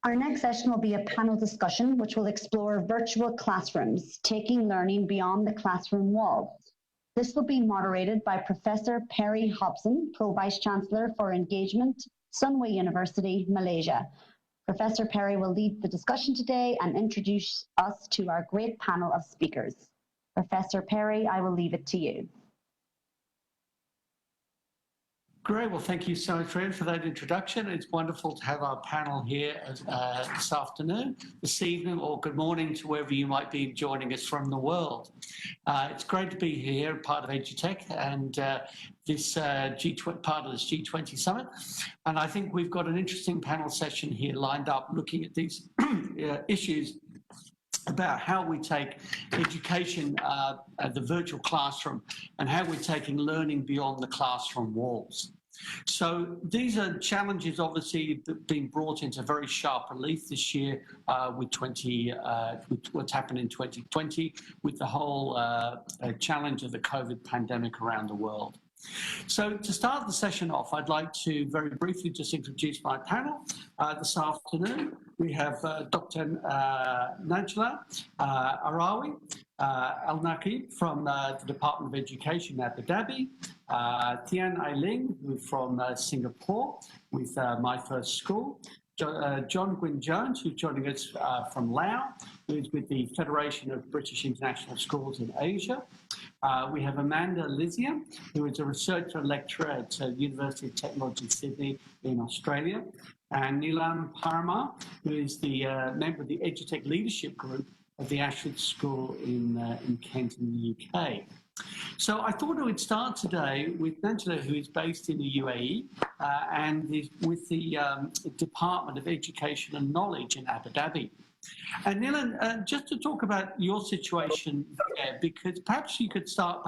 Our next session will be a panel discussion which will explore virtual classrooms, taking learning beyond the classroom walls. This will be moderated by Professor Perry Hobson, Pro-Vice Chancellor for Engagement, Sunway University, Malaysia. Professor Perry will lead the discussion today and introduce us to our great panel of speakers. Professor Perry, I will leave it to you. Great. Well, thank you so much, Fred, for that introduction. It's wonderful to have our panel here this afternoon, this evening, or good morning to wherever you might be joining us from the world. It's great to be here, part of EduTech, and this part of this G20 summit. And I think we've got an interesting panel session here lined up looking at these issues about how we take education, the virtual classroom, and how we're taking learning beyond the classroom walls. So these are challenges obviously being brought into very sharp relief this year with what's happened in 2020 with the whole challenge of the COVID pandemic around the world. So to start the session off, I'd like to very briefly just introduce my panel. This afternoon, we have Dr. Najla Arawi Al-Naqib from the Department of Education at Abu Dhabi, Tian Ai-ling from Singapore with My First School, John Gwyn Jones, who's joining us from Laos, who's with the Federation of British International Schools in Asia. We have Amanda Lizia, who is a researcher and lecturer at University of Technology Sydney in Australia, and Neelam Parmar, who is the member of the EduTech Leadership Group of the Ashford School in Kent in the UK. So I thought I would start today with Najla, who is based in the UAE and is with the Department of Education and Knowledge in Abu Dhabi. And Neelam, just to talk about your situation there, because perhaps you could start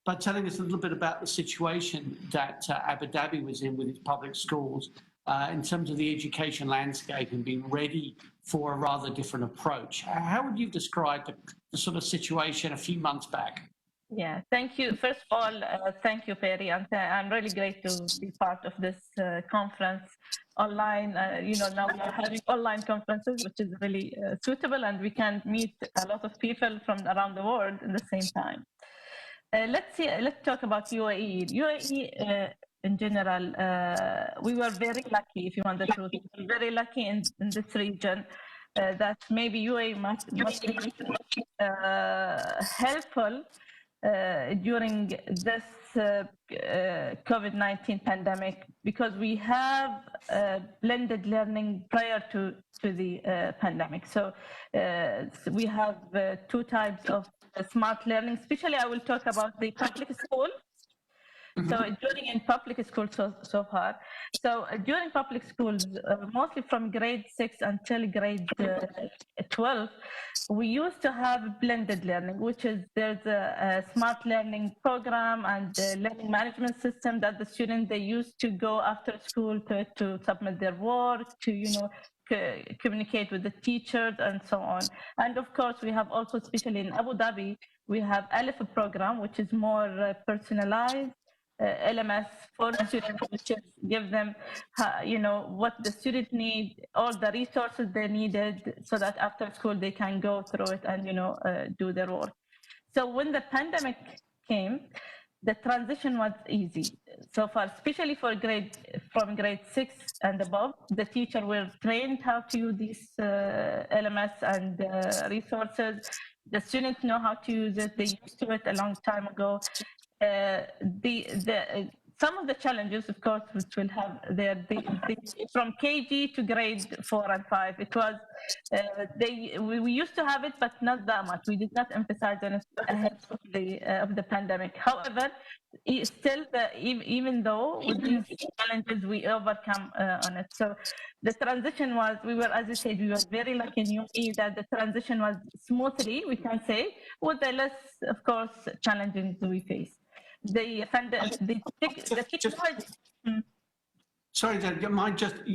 by telling us a little bit about the situation that Abu Dhabi was in with its public schools in terms of the education landscape and being ready for a rather different approach. How would you describe the sort of situation a few months back? Yeah, thank you. First of all, thank you, Perry. I'm really great to be part of this conference online. Now we are having online conferences, which is really suitable, and we can meet a lot of people from around the world at the same time. Let's talk about UAE. UAE, in general, we were very lucky, if you want the truth, very lucky in this region. That maybe UAE must be helpful during this COVID-19 pandemic, because we have blended learning prior to the pandemic. So we have two types of smart learning. Especially I will talk about the public school. So during in public schools so far. So during public schools, mostly from grade 6 until grade 12, we used to have blended learning, which is there's a smart learning program and a learning management system that the students, they used to go after school to submit their work, to communicate with the teachers and so on. And of course, we have also, especially in Abu Dhabi, we have Alif program, which is more personalized. LMS for students, which give them, what the student need, all the resources they needed, so that after school they can go through it and do their work. So when the pandemic came, the transition was easy so far, especially for from grade 6 and above. The teacher were trained how to use these LMS and resources. The students know how to use it. They used to it a long time ago. Some of the challenges, of course, which will have from KG to grade 4 and 5. It was we used to have it, but not that much. We did not emphasize on it ahead of the pandemic. However, still, even though with these challenges, we overcome on it. So the transition was, as I said, we were very lucky in UAE that the transition was smoothly, we can say, with the less, of course, challenges we face. Sorry,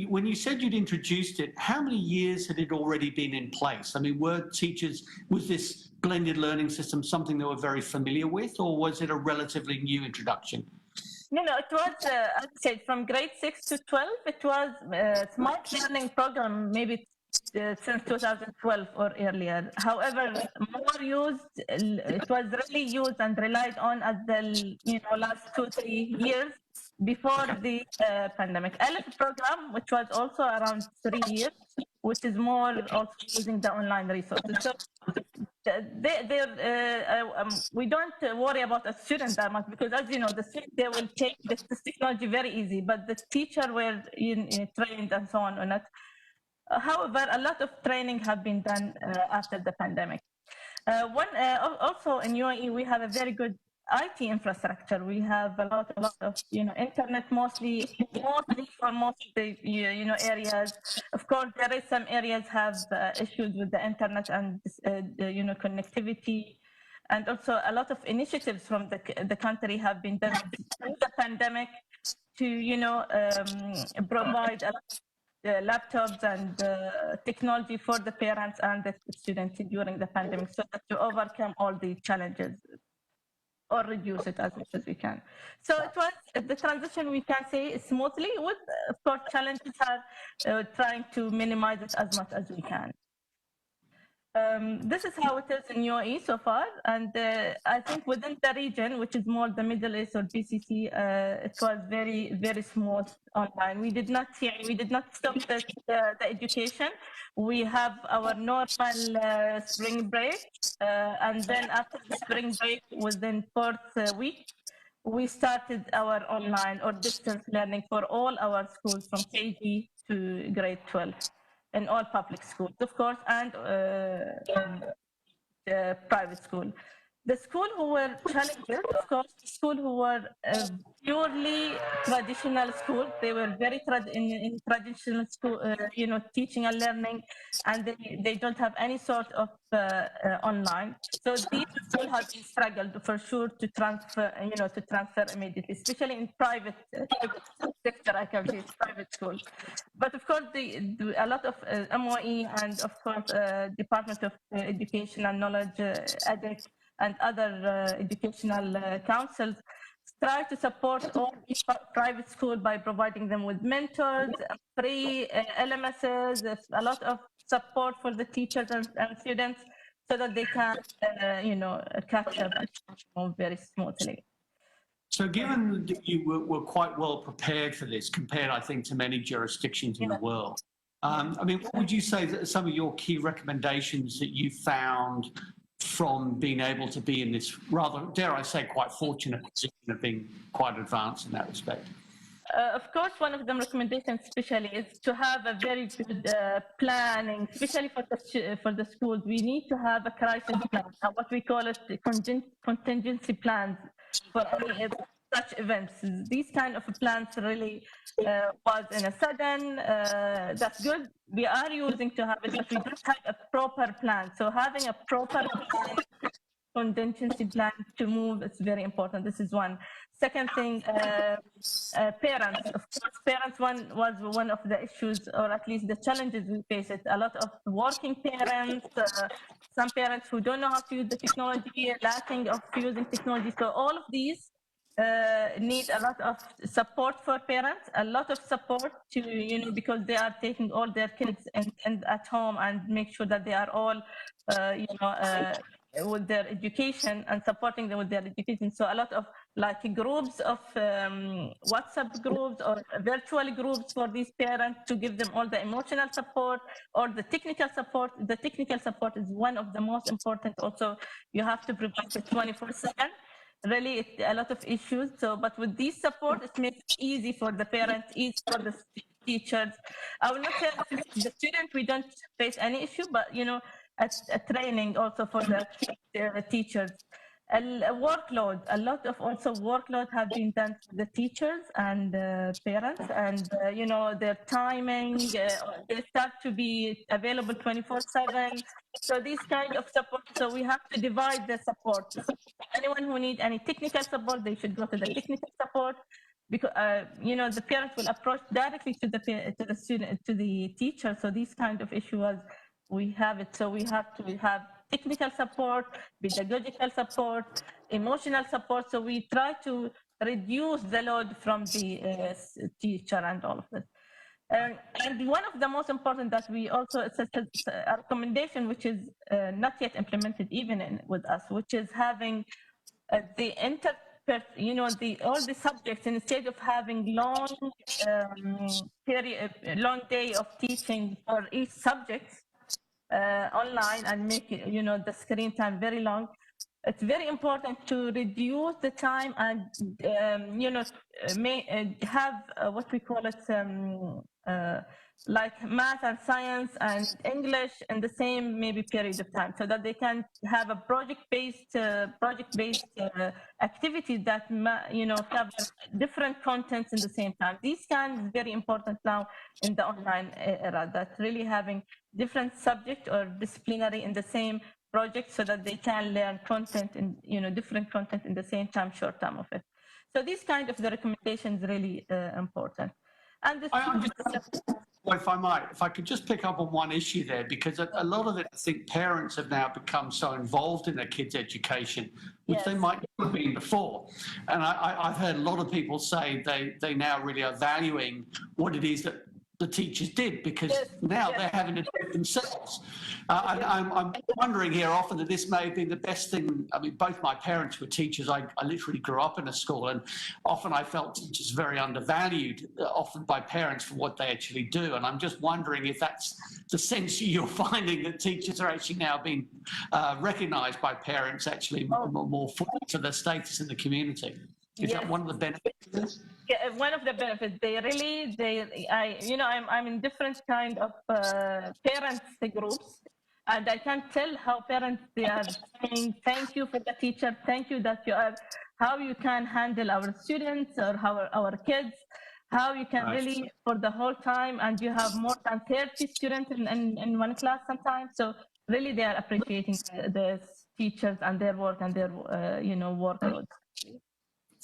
when you said you'd introduced it, how many years had it already been in place? I mean, were teachers, was this blended learning system something they were very familiar with, or was it a relatively new introduction? It was, I'd say, from grade 6 to 12, it was a smart learning program, maybe since 2012 or earlier. However, more used, it was really used and relied on at the last 2-3 years before the pandemic. ELF program, which was also around 3 years, which is more also using the online resources. So we don't worry about a student that much, because as you know, the student, they will take this technology very easy, but the teacher were trained and so on it. However, a lot of training have been done after the pandemic. Also in UAE, we have a very good IT infrastructure. We have a lot of internet, mostly for most of the areas. Of course, there is some areas have issues with the internet and connectivity, and also a lot of initiatives from the country have been done through the pandemic to provide a lot of laptops and technology for the parents and the students during the pandemic, so that to overcome all the challenges or reduce it as much as we can. So it was the transition, we can say, smoothly, with of course challenges are trying to minimize it as much as we can. This is how it is in UAE so far, and I think within the region, which is more the Middle East or GCC, it was very, very smooth online. We did not stop the education. We have our normal spring break, and then after the spring break, within 4th week, we started our online or distance learning for all our schools from KG to grade 12. In all public schools, of course, and private school. The school who were challenged, of course, the school who were purely traditional school, they were very in traditional school, teaching and learning, and they don't have any sort of online. So these schools have been struggled for sure to transfer immediately, especially in private sector. I can say it's private schools, but of course, a lot of MOE and of course Department of Education and Knowledge, EDIC, and other educational councils try to support all these private schools by providing them with mentors, free LMSs, a lot of support for the teachers and students, so that they can, catch up and move very smoothly. So given that you were quite well prepared for this, compared, I think, to many jurisdictions in the world, what would you say that some of your key recommendations that you found from being able to be in this rather, dare I say, quite fortunate position of being quite advanced in that respect? Of course, one of the recommendations especially is to have a very good planning, especially for the schools. We need to have a crisis plan, what we call it, contingency plans for any such events. These kind of plans really was in a sudden, that's good. We are using to have it, but we don't have a proper plan. So having a proper plan, contingency plan to move, it's very important. This is one. Second thing, parents. Of course, parents was one of the issues, or at least the challenges we face. It a lot of working parents, some parents who don't know how to use the technology, lacking of using technology. So all of these need a lot of support for parents, a lot of support to, because they are taking all their kids and at home and make sure that they are all, with their education and supporting them with their education. So a lot of groups of WhatsApp groups or virtual groups for these parents to give them all the emotional support or the technical support. The technical support is one of the most important. Also, you have to provide it 24/7. Really, a lot of issues. So, but with this support, it makes it easy for the parents, easy for the teachers. I will not say the student, we don't face any issue, but a training also for the teachers. A workload, a lot of also workload have been done for the teachers and parents, and their timing, they start to be available 24/7. So these kind of support, so we have to divide the support. Anyone who needs any technical support, they should go to the technical support, because the parents will approach directly to the student, to the teacher. So these kind of issues we have it. So we have to have technical support, pedagogical support, emotional support. So we try to reduce the load from the teacher and all of this. And one of the most important that we also, it's a recommendation which is not yet implemented even with us, which is having the all the subjects, instead of having long long day of teaching for each subject online and make it, the screen time very long. It's very important to reduce the time and have what we call it like math and science and English in the same maybe period of time, so that they can have a project-based activity that cover different contents in the same time. These can be very important now in the online era, that really having different subject or disciplinary in the same project, so that they can learn content in different content in the same time, short time of it. So these kind of the recommendations really important. And if I could just pick up on one issue there, because a lot of it, I think parents have now become so involved in their kids' education, which they might not have been before. And I've heard a lot of people say they now really are valuing what it is that the teachers did, because now they're having to do it themselves. I'm wondering here often that this may have been the best thing. I mean, both my parents were teachers. I literally grew up in a school, and often I felt teachers very undervalued, often by parents, for what they actually do. And I'm just wondering if that's the sense you're finding, that teachers are actually now being recognised by parents actually more fully for their status in the community. Is that one of the benefits of this? Yeah, one of the benefits. I'm in different kind of parents groups, and I can tell how parents, they are saying thank you for the teacher, thank you that you are, how you can handle our students or our kids, how you can really for the whole time, and you have more than 30 students in one class sometimes. So really they are appreciating the teachers and their work and their workload.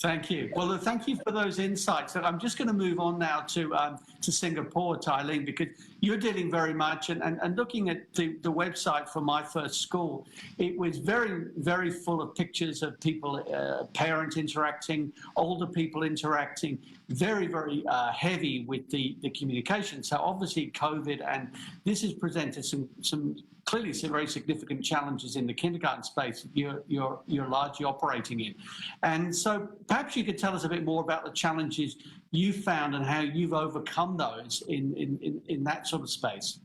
Thank you. Well, thank you for those insights. And I'm just going to move on now to Singapore, Tylene, because you're dealing very much, and looking at the website for My First School, it was very, very full of pictures of people, parents interacting, older people interacting, very, very heavy with the communication. So obviously COVID, and this has presented some clearly some very significant challenges in the kindergarten space that you're largely operating in. And so perhaps you could tell us a bit more about the challenges you found and how you've overcome those in that sort of space.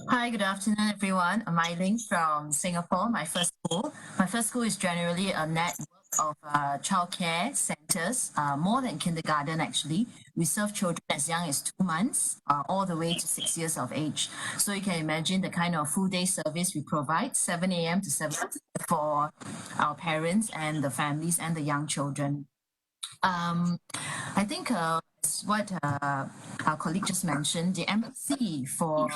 Hi, good afternoon, everyone. I'm Ai-Ling from Singapore, My First School. My First School is generally a network of childcare centers, more than kindergarten actually. We serve children as young as 2 months, all the way to 6 years of age. So you can imagine the kind of full day service we provide, 7 a.m. to 7 for our parents and the families and the young children. I think what our colleague just mentioned, the empathy for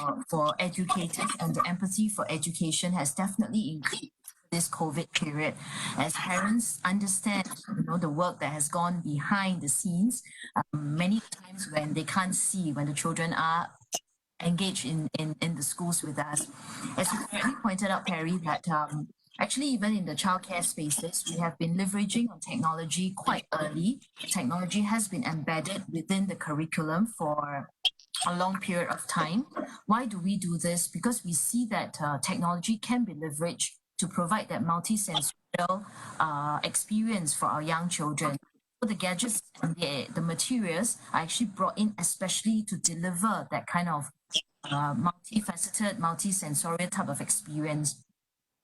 educators and the empathy for education has definitely increased this COVID period, as parents understand the work that has gone behind the scenes many times when they can't see, when the children are engaged in the schools with us. As you correctly pointed out, Perry, that actually, even in the childcare spaces, we have been leveraging on technology quite early. Technology has been embedded within the curriculum for a long period of time. Why do we do this? Because we see that technology can be leveraged to provide that multi-sensorial experience for our young children. So the gadgets and the materials are actually brought in especially to deliver that kind of multifaceted, multi-sensorial type of experience.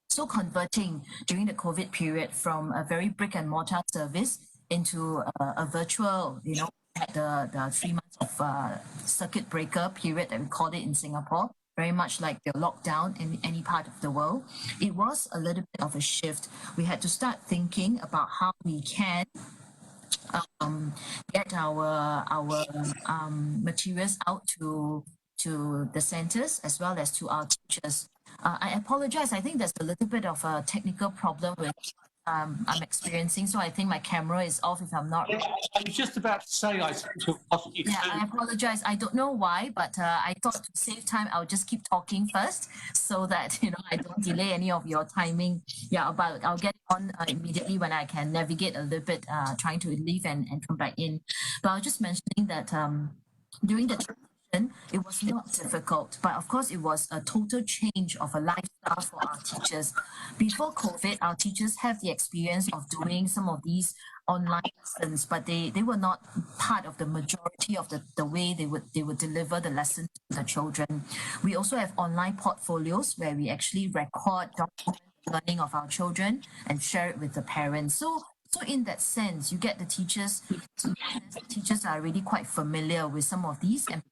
So converting during the COVID period from a very brick and mortar service into a virtual, the 3 months of circuit breaker period that we called it in Singapore, very much like the lockdown in any part of the world, it was a little bit of a shift. We had to start thinking about how we can get our materials out to the centers as well as to our teachers. I apologize. I think there's a little bit of a technical problem with I'm experiencing. So I think my camera is off if I'm not. Yeah, I was just about to say I seem to have lost you Yeah, too. I apologize. I don't know why, but I thought to save time, I'll just keep talking first so that, I don't delay any of your timing. Yeah, but I'll get on immediately when I can navigate a little bit, trying to leave and come back in. But I was just mentioning that during the transition, it was not difficult, but of course, it was a total change of a lifestyle for our teachers. Before COVID, our teachers have the experience of doing some of these online lessons, but they were not part of the majority of the way they would deliver the lesson to the children. We also have online portfolios where we actually record, document the learning of our children and share it with the parents. So in that sense, you get the teachers. The teachers are already quite familiar with some of these, and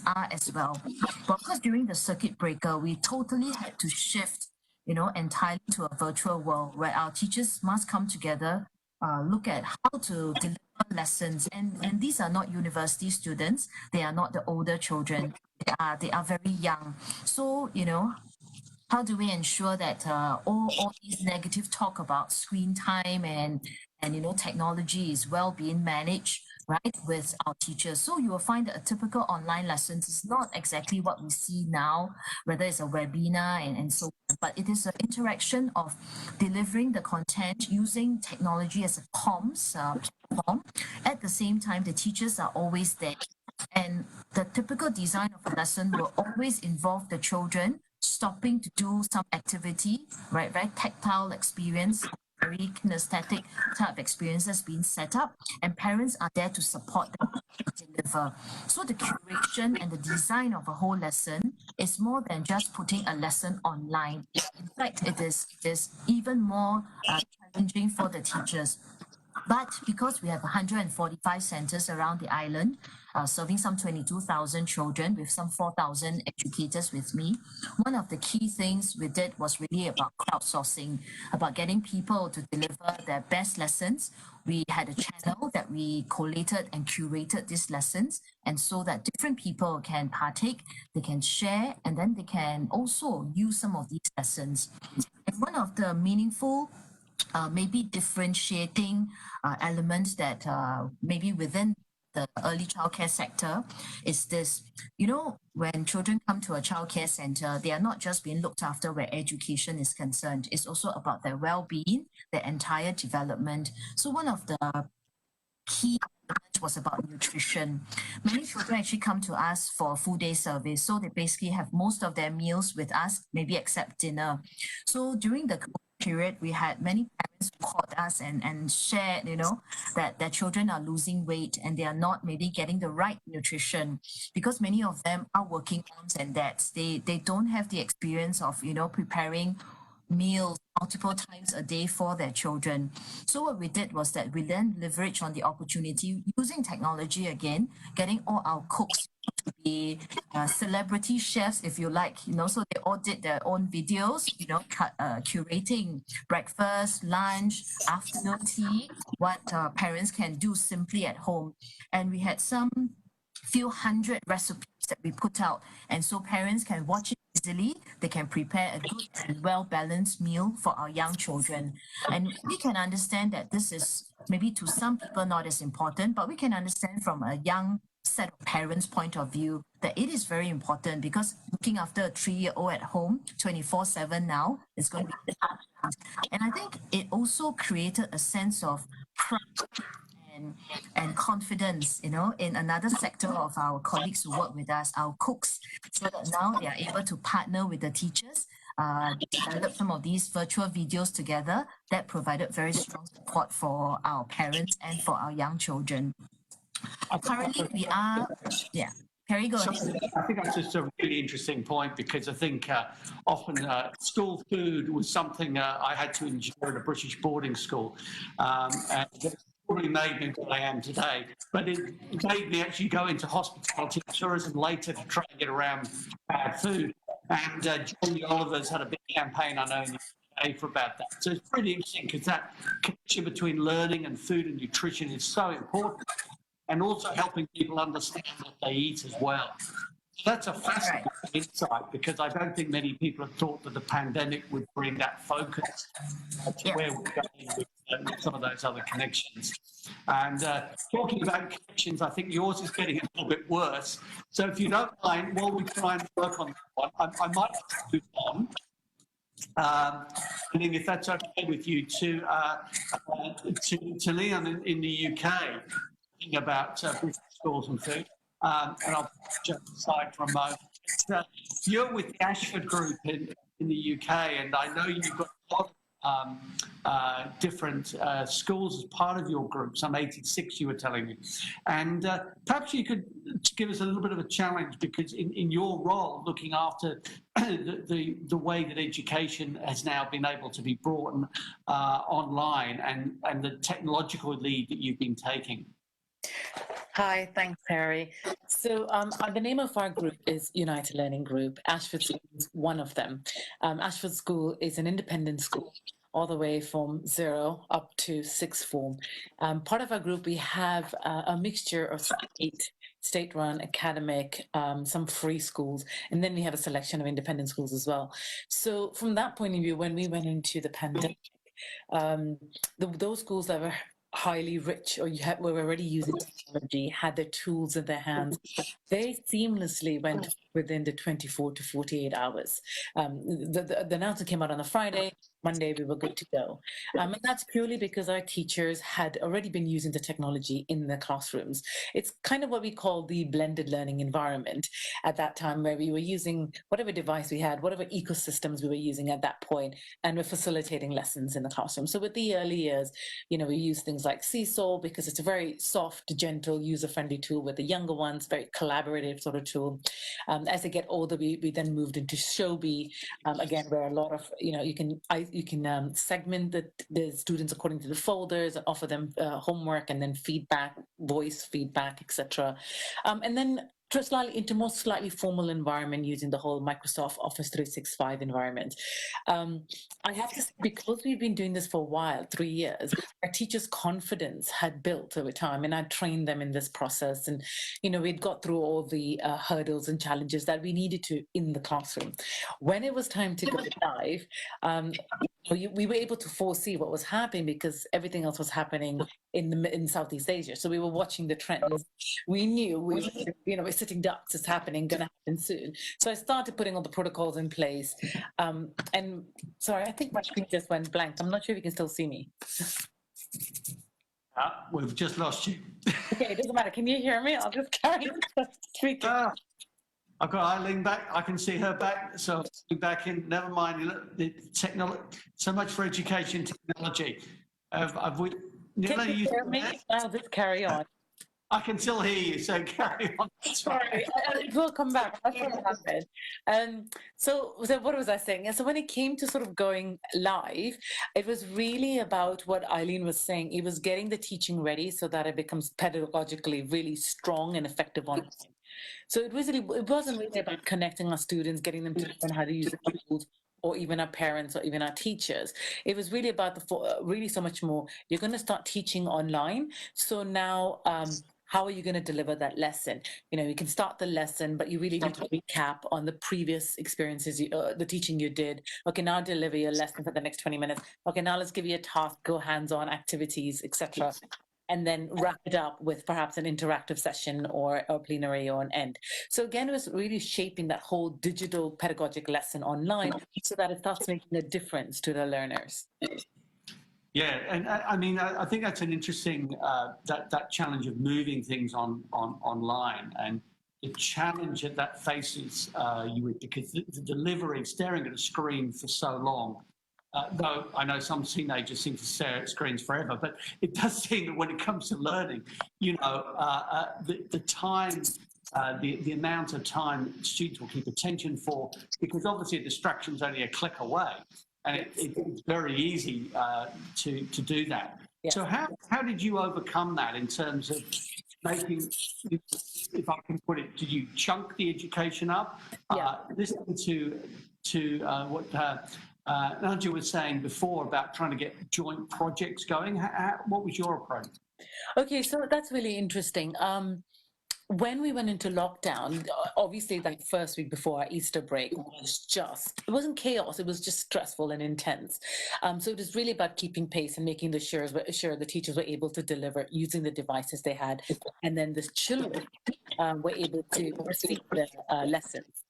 are as well. But of course, during the circuit breaker, we totally had to shift, entirely to a virtual world where our teachers must come together, look at how to deliver lessons. And these are not university students. They are not the older children. They are very young. So, how do we ensure that all these negative talk about screen time and technology is well being managed, right, with our teachers? So you will find that a typical online lessons is not exactly what we see now, whether it's a webinar and so on, but it is an interaction of delivering the content using technology as a comms platform. At the same time, the teachers are always there. And the typical design of a lesson will always involve the children stopping to do some activity, right? Very tactile experience, very kinesthetic type of experiences being set up, and parents are there to support them to deliver. So the curation and the design of a whole lesson is more than just putting a lesson online. In fact, it is even more challenging for the teachers. But because we have 145 centers around the island, serving some 22,000 children with some 4,000 educators with me, one of the key things we did was really about crowdsourcing, about getting people to deliver their best lessons. We had a channel that we collated and curated these lessons, and so that different people can partake, they can share, and then they can also use some of these lessons. And one of the meaningful maybe differentiating elements that maybe within the early childcare sector is this, when children come to a childcare center, they are not just being looked after where education is concerned. It's also about their well-being, their entire development. So one of the key elements was about nutrition. Many children actually come to us for a full day service. So they basically have most of their meals with us, maybe except dinner. So during the period, we had many parents who called us and shared, that their children are losing weight and they are not maybe getting the right nutrition, because many of them are working moms and dads. They don't have the experience of, preparing meals multiple times a day for their children. So what we did was that we then leveraged on the opportunity using technology again, getting all our cooks to be celebrity chefs, if you like, so they all did their own videos, curating breakfast, lunch, afternoon tea, what parents can do simply at home. And we had some few hundred recipes that we put out, and so parents can watch it easily. They can prepare a good and well-balanced meal for our young children. And we can understand that this is maybe to some people not as important, but we can understand from a young set of parents' point of view that it is very important, because looking after a 3-year-old at home 24/7 now is going to be hard. And I think it also created a sense of pride and confidence, in another sector of our colleagues who work with us, our cooks, so that now they are able to partner with the teachers, develop some of these virtual videos together that provided very strong support for our parents and for our young children. Currently, we are, Perry, go ahead. I think that's just a really interesting point, because I think often school food was something I had to endure at a British boarding school. And it probably made me what I am today. But it made me actually go into hospitality and tourism later to try and get around bad food. And Jamie Oliver's had a big campaign, I know, in the UK for about that. So it's pretty interesting, because that connection between learning and food and nutrition is so important, and also helping people understand what they eat as well. That's a fascinating insight, because I don't think many people have thought that the pandemic would bring that focus to where we're going with some of those other connections. And talking about connections, I think yours is getting a little bit worse. So if you don't mind, while we try and work on that one, I might move on. I think if that's okay with you, to Leon in the UK, thinking about British schools and food. And I'll jump aside for a moment. You're with the Ashford Group in the UK, and I know you've got a lot of different schools as part of your group, some 86 you were telling me. And perhaps you could give us a little bit of a challenge, because in your role, looking after the way that education has now been able to be brought online, and the technological lead that you've been taking. Hi, thanks, Perry. So the name of our group is United Learning Group. Ashford School is one of them. Ashford School is an independent school all the way from 0 up to 6th form. Part of our group, we have a mixture of 8 state-run, academic, some free schools, and then we have a selection of independent schools as well. So from that point of view, when we went into the pandemic, those schools that were highly rich, or were already using technology, had their tools in their hands, they seamlessly went within the 24 to 48 hours. The announcement came out on a Friday. Monday, we were good to go. And that's purely because our teachers had already been using the technology in the classrooms. It's kind of what we call the blended learning environment at that time, where we were using whatever device we had, whatever ecosystems we were using at that point, and we're facilitating lessons in the classroom. So with the early years, we use things like Seesaw, because it's a very soft, gentle, user-friendly tool. With the younger ones, very collaborative sort of tool. As they get older, we then moved into Showbie, again, where a lot of, you can segment the students according to the folders and offer them homework, and then feedback, voice feedback, etc. And then into more slightly formal environment using the whole Microsoft Office 365 environment. I have to say, because we've been doing this for a while, 3 years, our teachers' confidence had built over time, and I trained them in this process. And, we'd got through all the hurdles and challenges that we needed to in the classroom. When it was time to go live, we were able to foresee what was happening, because everything else was happening in Southeast Asia. So we were watching the trends. We knew we're sitting ducks, it's happening, going to happen soon. So I started putting all the protocols in place. And sorry, I think my screen just went blank. I'm not sure if you can still see me. We've just lost you. Okay, it doesn't matter. Can you hear me? I'll just carry on speaking. I've got Eileen back. I can see her back. So I'll back in. Never mind. The technology. So much for education technology. Can you hear me? I'll just carry on. I can still hear you, so carry on. Sorry, it will come back. That's what happened. So what was I saying? So when it came to sort of going live, it was really about what Eileen was saying. It was getting the teaching ready so that it becomes pedagogically really strong and effective online. So it wasn't really about connecting our students, getting them to learn how to use the tools, or even our parents, or even our teachers. It was really about really so much more. You're going to start teaching online. So now, how are you going to deliver that lesson? You can start the lesson, but you really need to recap on the previous experiences, the teaching you did. Okay, now deliver your lesson for the next 20 minutes. Okay, now let's give you a task, go hands-on activities, etc. And then wrap it up with perhaps an interactive session or a plenary or an end. So again, it was really shaping that whole digital pedagogic lesson online so that it starts making a difference to the learners. Yeah, and I think that's an interesting, that challenge of moving things online, and the challenge that faces you with, because the delivery, staring at a screen for so long, though I know some teenagers seem to stare at screens forever, but it does seem that when it comes to learning, the time, the amount of time students will keep attention for, because obviously a distraction is only a click away, and it's very easy to do that. Yeah. So how did you overcome that in terms of making, if I can put it, did you chunk the education up? Yeah. Listening to what Nadia was saying before about trying to get joint projects going, what was your approach? Okay, so that's really interesting. when we went into lockdown, obviously that first week before our Easter break it wasn't chaos, it was just stressful and intense. So it was really about keeping pace and making sure the teachers were able to deliver using the devices they had, and then the children were able to receive the lessons.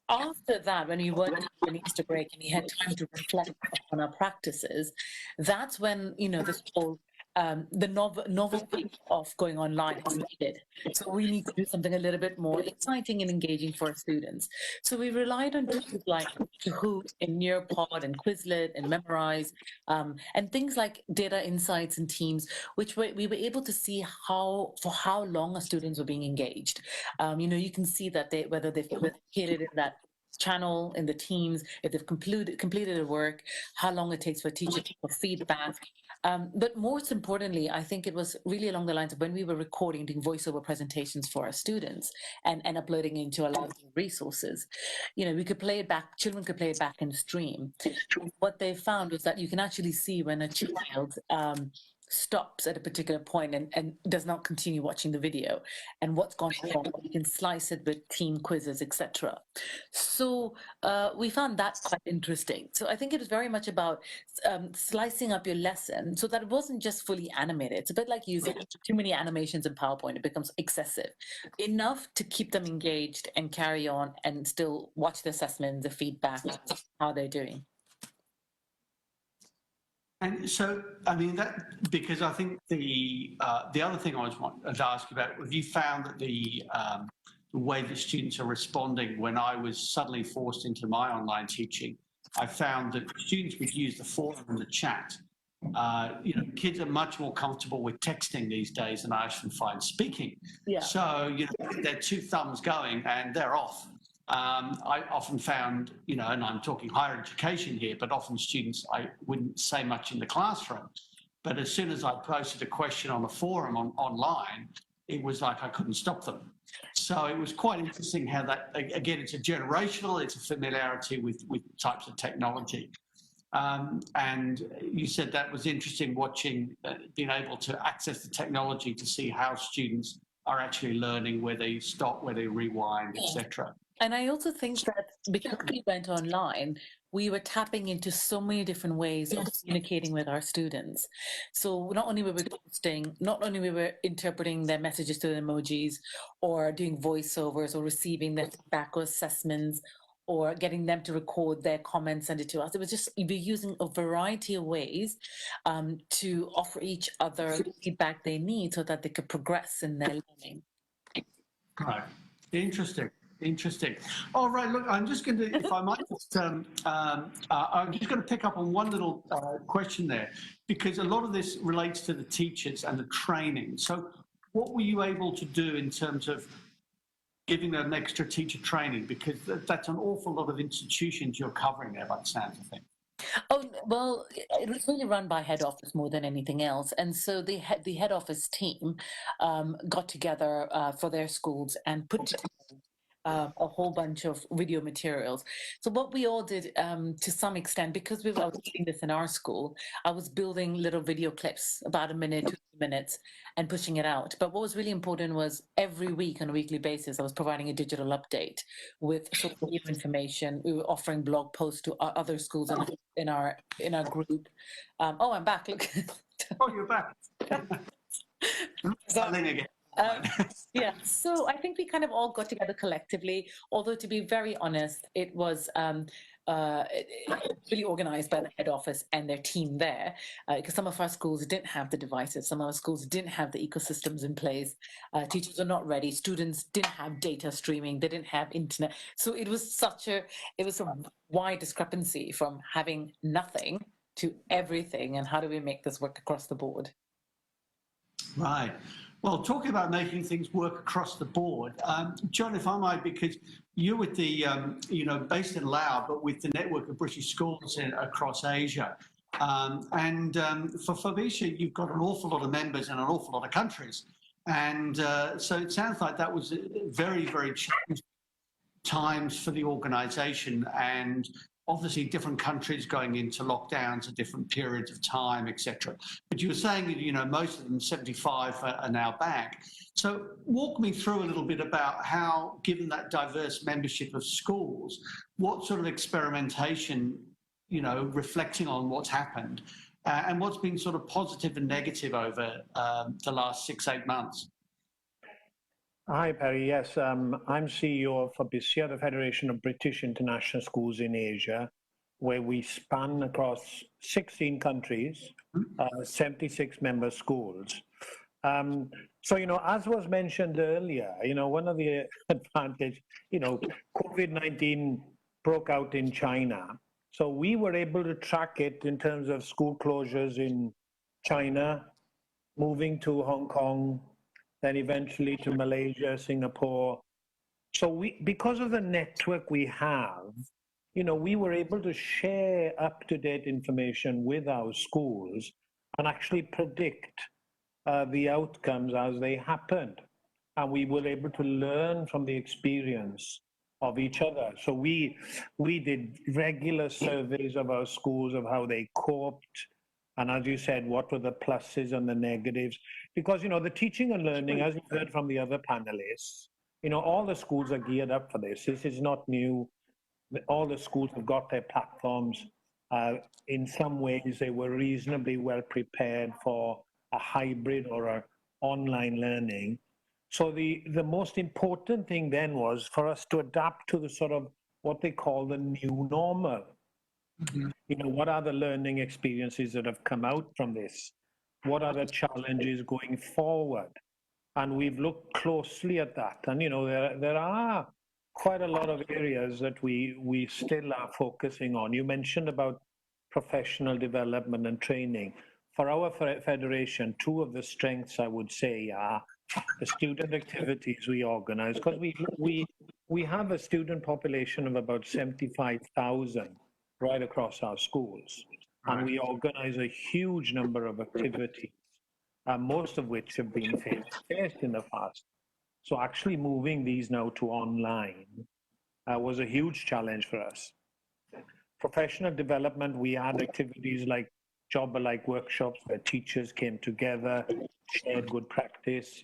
After that, when we went to an Easter break and we had time to reflect on our practices, that's when, this whole the novelty of going online is needed. So we need to do something a little bit more exciting and engaging for our students. So we relied on tools like Kahoot and Nearpod and Quizlet and Memrise, and things like data insights and teams, which we were able to see for how long our students were being engaged. You can see that whether they've participated in that channel, in the teams, if they've completed their work, how long it takes for teachers for feedback. But most importantly, I think it was really along the lines of when we were recording, doing voiceover presentations for our students and uploading into a lot of resources. We could play it back, children could play it back in stream. What they found was that you can actually see when a child stops at a particular point and does not continue watching the video and what's gone wrong. You can slice it with team quizzes, etc. So we found that quite interesting. So I think it was very much about slicing up your lesson so that it wasn't just fully animated. It's a bit like using too many animations in PowerPoint. It becomes excessive. Enough to keep them engaged and carry on and still watch the assessment, the feedback, how they're doing. And so, because I think the other thing I was wanting to ask you about, have you found that the way that students are responding when I was suddenly forced into my online teaching, I found that students would use the forum and the chat. Kids are much more comfortable with texting these days than I often find speaking. Yeah. So, they're two thumbs going and they're off. I often found, and I'm talking higher education here, but often students, I wouldn't say much in the classroom. But as soon as I posted a question on a forum online, it was like I couldn't stop them. So it was quite interesting how that, again, it's a familiarity with types of technology. And you said that was interesting, watching, being able to access the technology to see how students are actually learning, where they stop, where they rewind, etc. And I also think that because we went online, we were tapping into so many different ways of communicating with our students. So not only were we posting, not only we were interpreting their messages to the emojis or doing voiceovers or receiving their feedback or assessments or getting them to record their comments, send it to us. It was just, we're using a variety of ways to offer each other the feedback they need so that they could progress in their learning. Right. Interesting. All right, look, I'm just going to, if I might, I'm just going to pick up on one little question there, because a lot of this relates to the teachers and the training. So what were you able to do in terms of giving them extra teacher training? Because that's an awful lot of institutions you're covering there, by the sounds of things. Oh, well, it was really run by head office more than anything else. And so the head office team got together for their schools and put together a whole bunch of video materials. So what we all did to some extent, because I was doing this in our school, I was building little video clips, about a minute, 2 minutes, and pushing it out. But what was really important was every week on a weekly basis, I was providing a digital update with sort of new information. We were offering blog posts to other schools in our group. Oh, I'm back, look. Oh, you're back. Starting again. Yeah, so I think we kind of all got together collectively, although to be very honest, it was really organized by the head office and their team there, because some of our schools didn't have the devices, some of our schools didn't have the ecosystems in place, teachers are not ready, students didn't have data streaming, they didn't have internet. So it was a wide discrepancy from having nothing to everything, and how do we make this work across the board? Right. Well, talking about making things work across the board, John, if I might, because you're with the, based in Laos, but with the network of British schools across Asia. And for Favisha, you've got an awful lot of members in an awful lot of countries. And so it sounds like that was very, very challenging times for the organization. And obviously different countries going into lockdowns at different periods of time, etc. But you were saying that, you know, most of them, 75, are now back. So walk me through a little bit about how, given that diverse membership of schools, what sort of experimentation, you know, reflecting on what's happened, and what's been sort of positive and negative over the last 6-8 months. Hi, Perry. Yes, I'm CEO of FABISIA, the Federation of British International Schools in Asia, where we span across 16 countries, 76 member schools. So, you know, as was mentioned earlier, you know, one of the advantage, you know, COVID-19 broke out in China. So we were able to track it in terms of school closures in China, moving to Hong Kong, then eventually to Malaysia, Singapore. So we, because of the network we have, you know, we were able to share up-to-date information with our schools and actually predict the outcomes as they happened. And we were able to learn from the experience of each other. So we did regular surveys of our schools of how they coped. And as you said, what were the pluses and the negatives? Because, you know, the teaching and learning, as you heard from the other panelists, you know, all the schools are geared up for this. This is not new. All the schools have got their platforms. In some ways, they were reasonably well prepared for a hybrid or an online learning. So the most important thing then was for us to adapt to the sort of what they call the new normal. Mm-hmm. You know, what are the learning experiences that have come out from this? What are the challenges going forward? And we've looked closely at that. And, you know, there are quite a lot of areas that we still are focusing on. You mentioned about professional development and training. For our federation, two of the strengths, I would say, are the student activities we organize, because we have a student population of about 75,000 right across our schools. And we organize a huge number of activities, most of which have been face-to-face in the past. So actually moving these now to online was a huge challenge for us. Professional development, we had activities like job-alike workshops where teachers came together, shared good practice.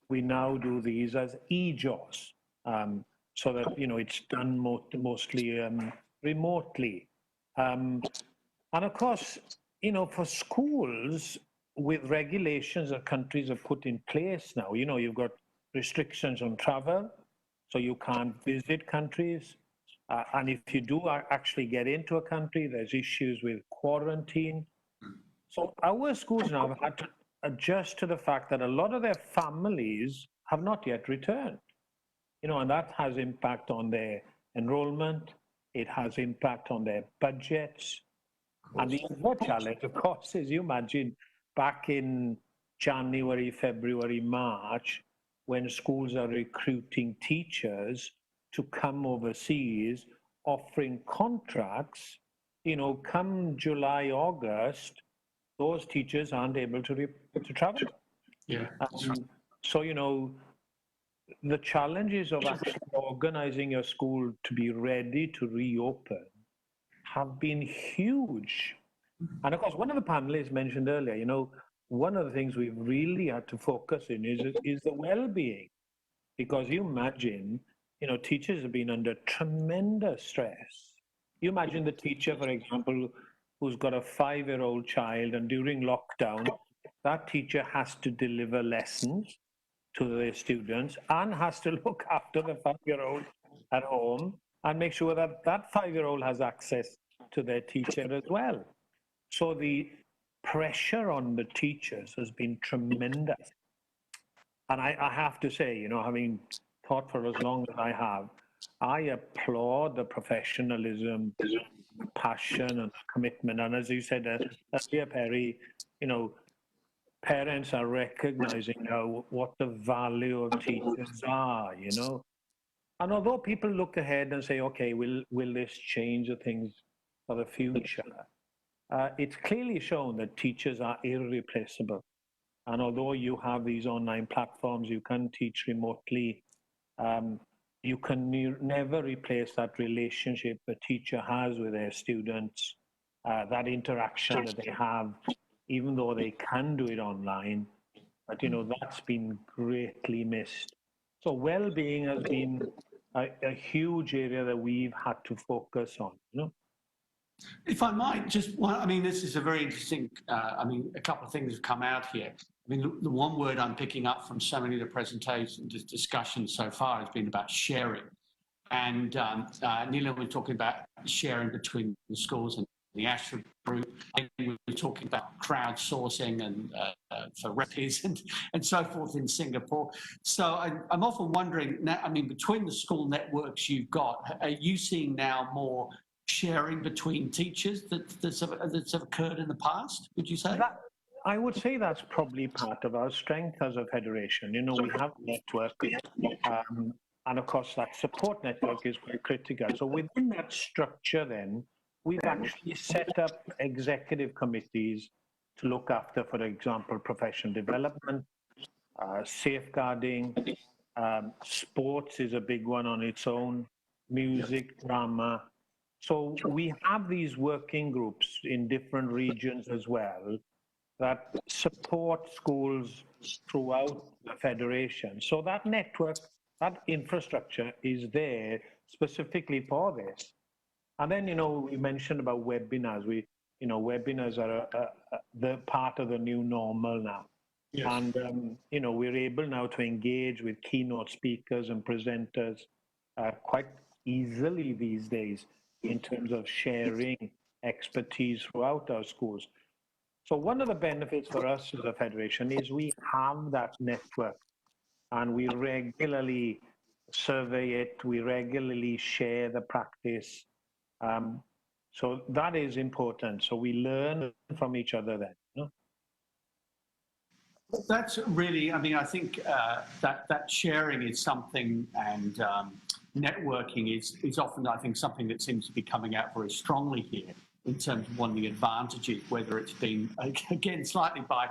We now do these as e-JOS, so that, you know, it's done mostly remotely. And of course, you know, for schools, with regulations that countries have put in place now, you know, you've got restrictions on travel, so you can't visit countries. And if you do actually get into a country, there's issues with quarantine. So our schools now have had to adjust to the fact that a lot of their families have not yet returned. You know, and that has impact on their enrollment. It has impact on their budgets. And the other challenge, of course, is you imagine back in January, February, March, when schools are recruiting teachers to come overseas, offering contracts, you know, come July, August, those teachers aren't able to travel. Yeah. So, you know, the challenges of actually organizing your school to be ready to reopen have been huge. And of course, one of the panelists mentioned earlier, you know, one of the things we've really had to focus in is the well-being. Because you imagine, you know, teachers have been under tremendous stress. You imagine the teacher, for example, who's got a 5-year-old child, and during lockdown, that teacher has to deliver lessons to their students and has to look after the 5-year-old at home and make sure that that 5-year-old has access to their teacher as well. So the pressure on the teachers has been tremendous. And I have to say, you know, having taught for as long as I have, I applaud the professionalism, the passion and the commitment. And as you said earlier, Perry, you know, parents are recognizing now what the value of teachers are, you know. And although people look ahead and say, okay, will this change the things for the future? It's clearly shown that teachers are irreplaceable. And although you have these online platforms, you can teach remotely. you can never replace that relationship a teacher has with their students, that interaction that they have, even though they can do it online. But, that's been greatly missed. So well-being has been a huge area that we've had to focus on, If I might, this is a very interesting, a couple of things have come out here. The one word I'm picking up from so many of the presentations, discussions so far has been about sharing. And Neela was talking about sharing between the schools and the Ashford group. And we were talking about crowdsourcing and for recipes and so forth in Singapore. So I'm often wondering now, between the school networks you've got, are you seeing now more sharing between teachers that's occurred in the past, would you say? I would say that's probably part of our strength as a federation. We have a network, and of course that support network is quite critical. So within that structure then, we've actually set up executive committees to look after, for example, professional development, safeguarding, sports is a big one on its own, music, drama. So we have these working groups in different regions as well that support schools throughout the federation. So that network, that infrastructure is there specifically for this. And then, we mentioned about webinars. Webinars are the part of the new normal now. Yes. And, we're able now to engage with keynote speakers and presenters quite easily these days in terms of sharing expertise throughout our schools. So one of the benefits for us as a federation is we have that network and we regularly survey it, we regularly share the practice. So that is important. So we learn from each other then. That's really, I think that sharing is something, and networking is often, I think, something that seems to be coming out very strongly here in terms of one of the advantages, whether it's been, again, slightly by,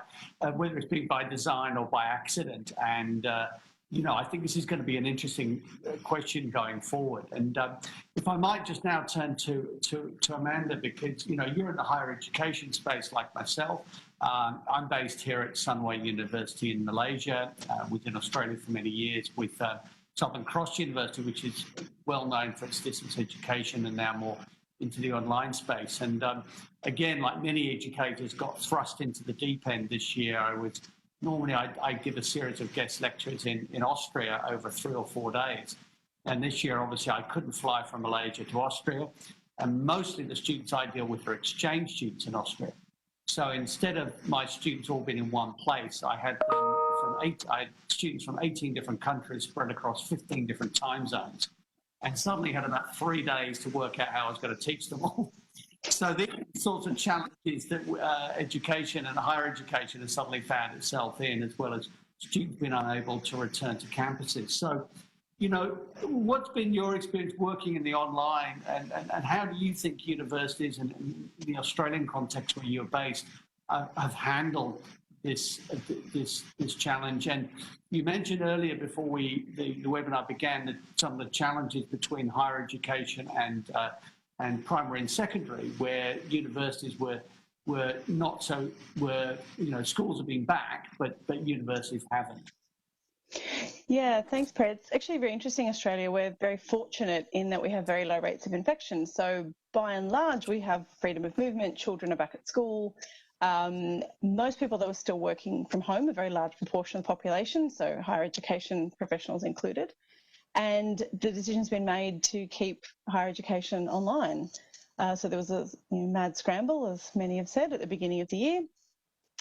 whether it's been by design or by accident. And, I think this is going to be an interesting question going forward. And if I might just now turn to Amanda, because, you're in the higher education space like myself. I'm based here at Sunway University in Malaysia, within Australia for many years, with Southern Cross University, which is well known for its distance education and now more into the online space. And again, like many educators, got thrust into the deep end this year. Normally I give a series of guest lectures in Austria over 3 or 4 days. And this year, obviously, I couldn't fly from Malaysia to Austria. And mostly the students I deal with are exchange students in Austria. So instead of my students all being in one place, I had students from 18 different countries spread across 15 different time zones, and suddenly had about 3 days to work out how I was going to teach them all. So these sorts of challenges that education and higher education has suddenly found itself in, as well as students being unable to return to campuses. So, what's been your experience working in the online, and how do you think universities in the Australian context where you're based have handled this challenge? And you mentioned earlier before the webinar began that some of the challenges between higher education and primary and secondary, where universities were schools have been back, but universities haven't. Yeah, thanks, Perry. It's actually very interesting, Australia. We're very fortunate in that we have very low rates of infection. So by and large, we have freedom of movement, children are back at school. Most people that were still working from home, a very large proportion of the population, so higher education professionals included. And the decision's been made to keep higher education online. So there was a mad scramble, as many have said, at the beginning of the year.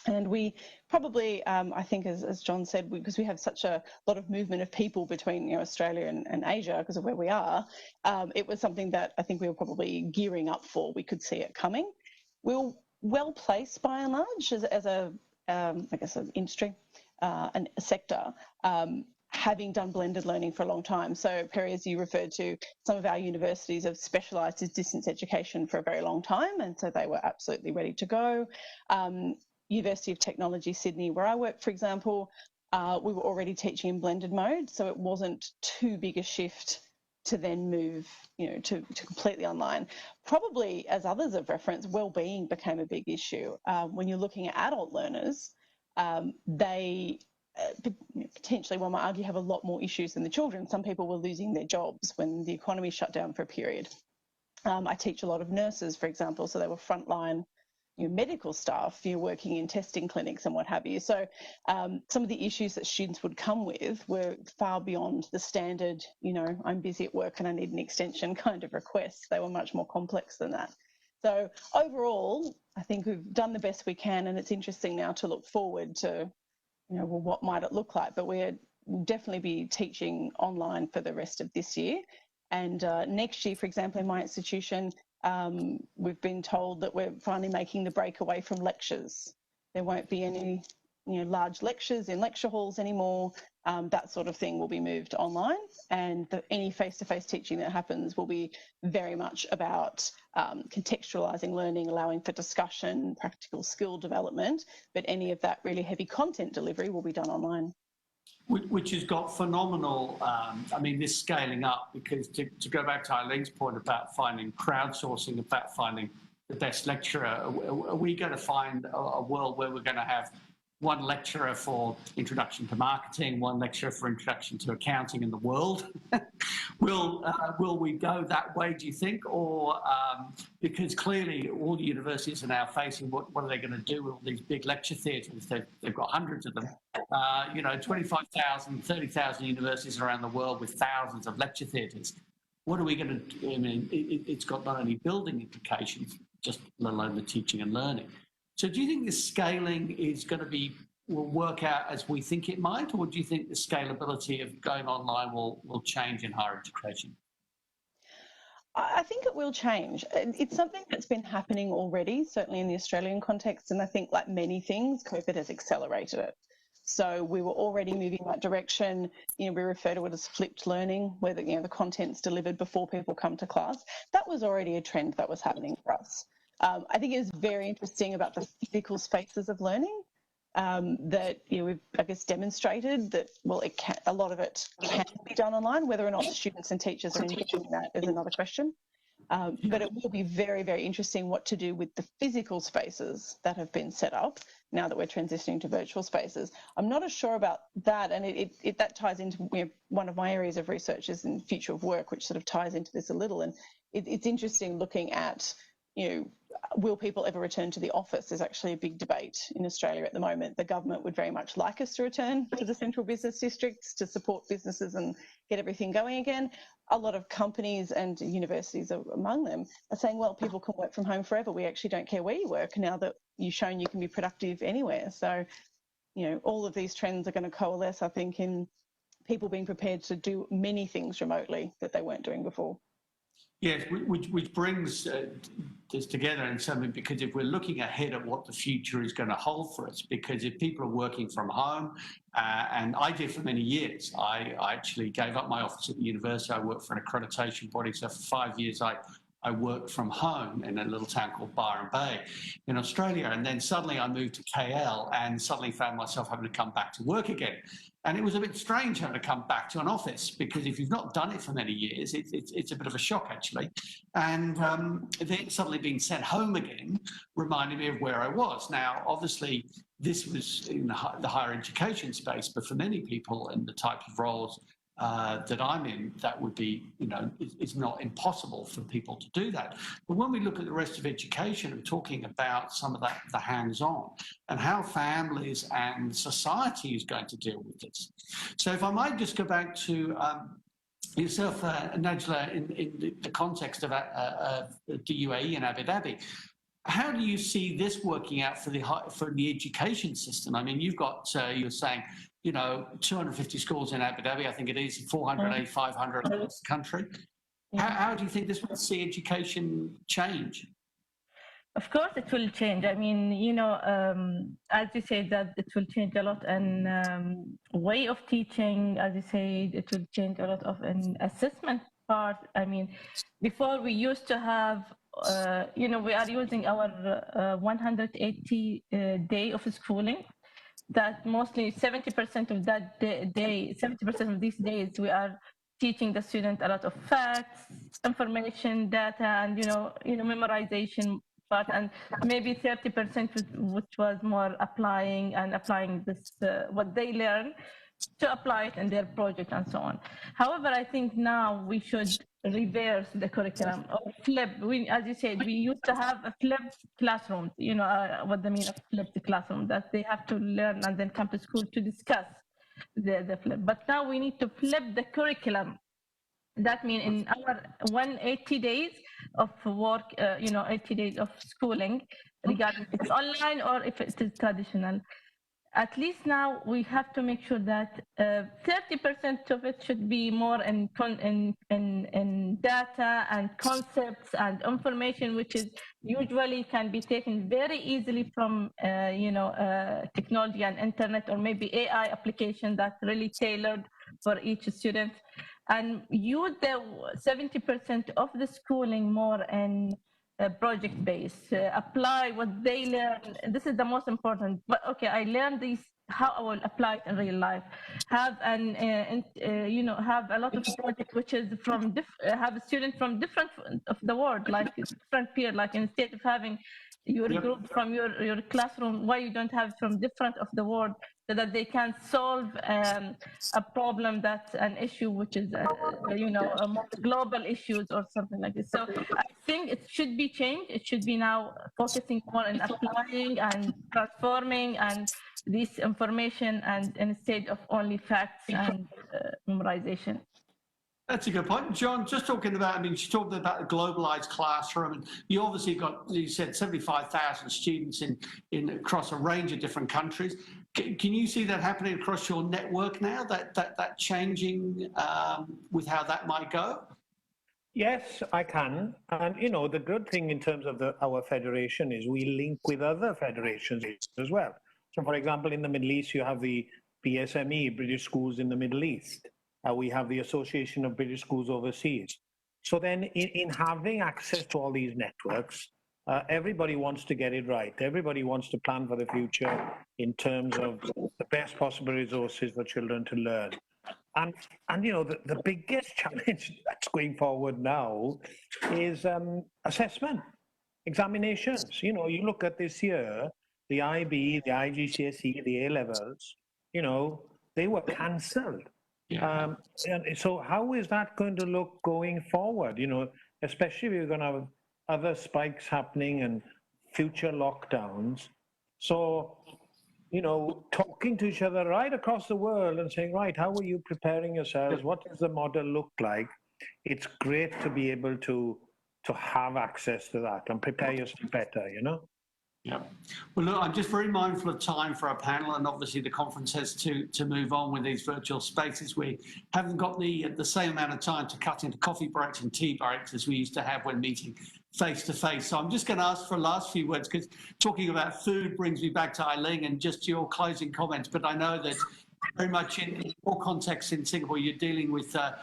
And we probably, I think, as John said, because we have such a lot of movement of people between Australia and Asia because of where we are, it was something that I think we were probably gearing up for. We could see it coming. We were well placed by and large as a I guess, an industry and a sector, having done blended learning for a long time. So, Perry, as you referred to, some of our universities have specialised in distance education for a very long time, and so they were absolutely ready to go. University of Technology Sydney, where I work, for example, we were already teaching in blended mode, so it wasn't too big a shift to then move, to completely online. Probably, as others have referenced, well-being became a big issue. When you're looking at adult learners, they potentially, one might argue, have a lot more issues than the children. Some people were losing their jobs when the economy shut down for a period. I teach a lot of nurses, for example, so they were frontline medical staff, working in testing clinics and what have you. So some of the issues that students would come with were far beyond the standard, I'm busy at work and I need an extension kind of requests. They were much more complex than that. So overall, I think we've done the best we can, and it's interesting now to look forward to, well, what might it look like? But we'll definitely be teaching online for the rest of this year. And next year, for example, in my institution, we've been told that we're finally making the break away from lectures. There won't be any large lectures in lecture halls anymore. That sort of thing will be moved online, and any face-to-face teaching that happens will be very much about contextualising learning, allowing for discussion, practical skill development, but any of that really heavy content delivery will be done online. Which has got phenomenal, this scaling up, because to go back to Eileen's point about finding crowdsourcing, about finding the best lecturer, are we going to find a world where we're going to have one lecturer for introduction to marketing, one lecturer for introduction to accounting in the world? Will we go that way, do you think? Or because clearly all the universities are now facing what are they going to do with all these big lecture theatres? They've got hundreds of them. 25,000, 30,000 universities around the world with thousands of lecture theatres. What are we going to do? I mean, it's got not only building implications, just let alone the teaching and learning. So do you think the scaling is going to will work out as we think it might, or do you think the scalability of going online will change in higher education? I think it will change. It's something that's been happening already, certainly in the Australian context, and I think, like many things, COVID has accelerated it. So we were already moving that direction. We refer to it as flipped learning, where the content's delivered before people come to class. That was already a trend that was happening for us. I think it is very interesting about the physical spaces of learning that we've, I guess, demonstrated that, well, a lot of it can be done online. Whether or not students and teachers are enjoying that is another question. But it will be very, very interesting what to do with the physical spaces that have been set up now that we're transitioning to virtual spaces. I'm not as sure about that, and that ties into one of my areas of research is in future of work, which sort of ties into this a little. And it's interesting looking at, will people ever return to the office? There's actually a big debate in Australia at the moment. The government would very much like us to return to the central business districts to support businesses and get everything going again. A lot of companies and universities among them are saying, well, people can work from home forever. We actually don't care where you work now that you've shown you can be productive anywhere. So, all of these trends are going to coalesce, I think, in people being prepared to do many things remotely that they weren't doing before. Yes, which brings this together in something, because if we're looking ahead at what the future is going to hold for us, because if people are working from home, and I did for many years, I actually gave up my office at the university. I worked for an accreditation body, so for 5 years I worked from home in a little town called Byron Bay in Australia, and then suddenly I moved to KL and suddenly found myself having to come back to work again. And it was a bit strange having to come back to an office, because if you've not done it for many years, it's a bit of a shock, actually. And then suddenly being sent home again reminded me of where I was. Now, obviously, this was in the higher education space, but for many people in the type of roles that I'm in, that would be, it's not impossible for people to do that. But when we look at the rest of education, we're talking about some of that, the hands-on, and how families and society is going to deal with this. So if I might just go back to yourself, Najla, in the context of the UAE and Abu Dhabi, how do you see this working out for the education system? I mean, you've got, you're saying, 250 schools in Abu Dhabi, I think it is, 480, 500 across the country. How do you think this will see education change? Of course, it will change. I mean, as you say, that it will change a lot, and way of teaching, as you say, it will change a lot of an assessment part. I mean, before we used to have, we are using our 180 day of schooling. that mostly 70% of that day, 70% of these days, we are teaching the student a lot of facts, information, data, and memorization part, and maybe 30% which was more applying this what they learn to apply it in their project and so on. However, I think now we should reverse the curriculum or flip. As you said, we used to have a flipped classroom. What the mean of flipped classroom, that they have to learn and then come to school to discuss the flip. But now we need to flip the curriculum. That means in our 180 days of work, 80 days of schooling, regarding if it's online or if it is traditional. At least now we have to make sure that 30% of it should be more in data and concepts and information, which is usually can be taken very easily from technology and internet, or maybe AI application that's really tailored for each student, and use the 70% of the schooling more in project based, apply what they learn. This is the most important. But okay, I learned these, how I will apply it in real life. Have have a lot of project which is from have a student from different of the world, like different peer. Like instead of having your group from your classroom, why you don't have from different of the world, so that they can solve a problem that's an issue which is a more global issues or something like this. So I think it should be changed. It should be now focusing more on applying and transforming and this information, and instead of only facts and memorization. That's a good point. John, just talking about, she talked about the globalized classroom, and you obviously got, you said 75,000 students in across a range of different countries. Can you see that happening across your network now, that changing with how that might go? Yes, I can. And, the good thing in terms of our federation is we link with other federations as well. So, for example, in the Middle East, you have the BSME, British Schools in the Middle East. We have the Association of British Schools Overseas. So then in having access to all these networks, everybody wants to get it right. Everybody wants to plan for the future in terms of the best possible resources for children to learn. And the biggest challenge that's going forward now is assessment, examinations. You look at this year, the IB, the IGCSE, the A-levels, they were cancelled. Yeah. And so how is that going to look going forward? Especially if we're going to have other spikes happening and future lockdowns. So, talking to each other right across the world and saying, right, how are you preparing yourselves? What does the model look like? It's great to be able to have access to that and prepare yourself better, Yeah. Well, look, I'm just very mindful of time for our panel, and obviously the conference has to move on with these virtual spaces. We haven't got the same amount of time to cut into coffee breaks and tea breaks as we used to have when meeting face to face. So I'm just going to ask for a last few words, because talking about food brings me back to Eileen and just your closing comments. But I know that very much in your context in Singapore, you're dealing with the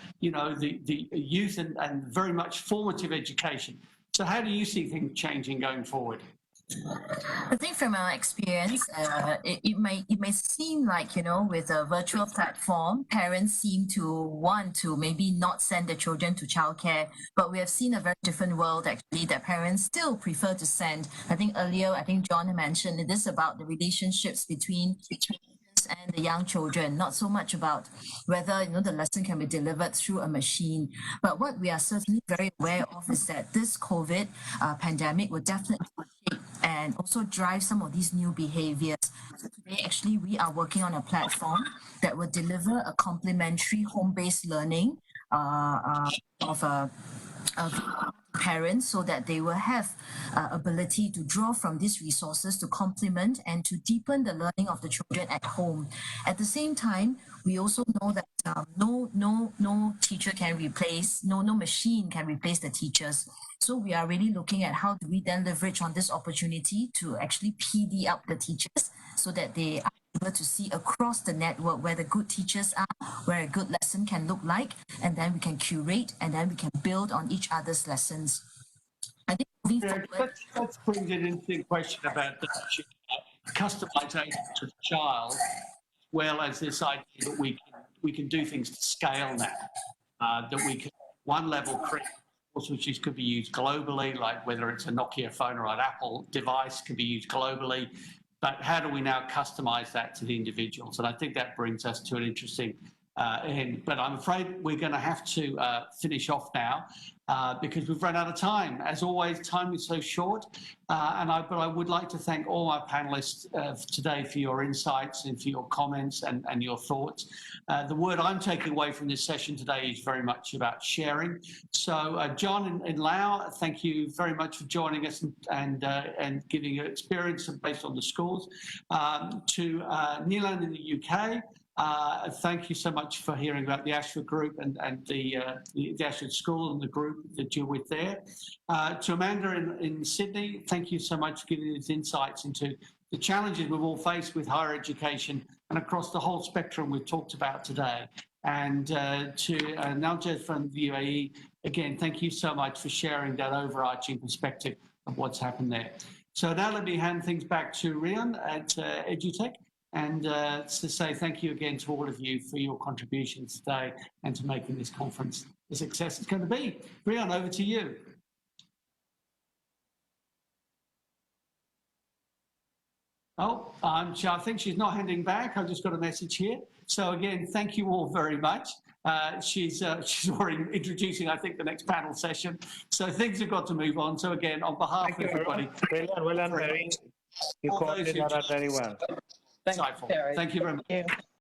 youth and very much formative education. So how do you see things changing going forward? I think from our experience, it may seem like, with a virtual platform, parents seem to want to maybe not send their children to childcare, but we have seen a very different world actually, that parents still prefer to send. I think earlier, John mentioned it is about the relationships between and the young children, not so much about whether the lesson can be delivered through a machine. But what we are certainly very aware of is that this COVID pandemic will definitely shape and also drive some of these new behaviors. So today, actually, we are working on a platform that will deliver a complementary home-based learning of parents, so that they will have ability to draw from these resources to complement and to deepen the learning of the children at home. At the same time, we also know that no teacher can replace, no machine can replace the teachers. So we are really looking at how do we then leverage on this opportunity to actually PD up the teachers, so that they are able to see across the network where the good teachers are, where a good lesson can look like, and then we can curate, and then we can build on each other's lessons. I think moving forward, Let's bring an interesting question about that. customization to the child, as well as this idea that we can do things to scale now, that we can one level create which could be used globally, like whether it's a Nokia phone or an Apple device can be used globally, but how do we now customize that to the individuals? And I think that brings us to an interesting end. But I'm afraid we're going to have to finish off now because we've run out of time. As always, time is so short. But I would like to thank all our panelists today for your insights and for your comments and your thoughts. The word I'm taking away from this session today is very much about sharing. So John in Laos, thank you very much for joining us and giving your experience based on the schools. To Nilan in the UK, thank you so much for hearing about the Ashford Group and the Ashford School and the group that you're with there. To Amanda in Sydney, thank you so much for giving us insights into the challenges we've all faced with higher education and across the whole spectrum we've talked about today. And to Naljed from the UAE, again, thank you so much for sharing that overarching perspective of what's happened there. So now let me hand things back to Rian at EduTech. And to say thank you again to all of you for your contributions today and to making this conference the success it's going to be. Rian, over to you. Oh, I think she's not handing back. I've just got a message here. So again, thank you all very much. She's already introducing, I think, the next panel session. So things have got to move on. So again, on behalf of everybody. Well done, Mary. You coordinated that very well. Thank you very much.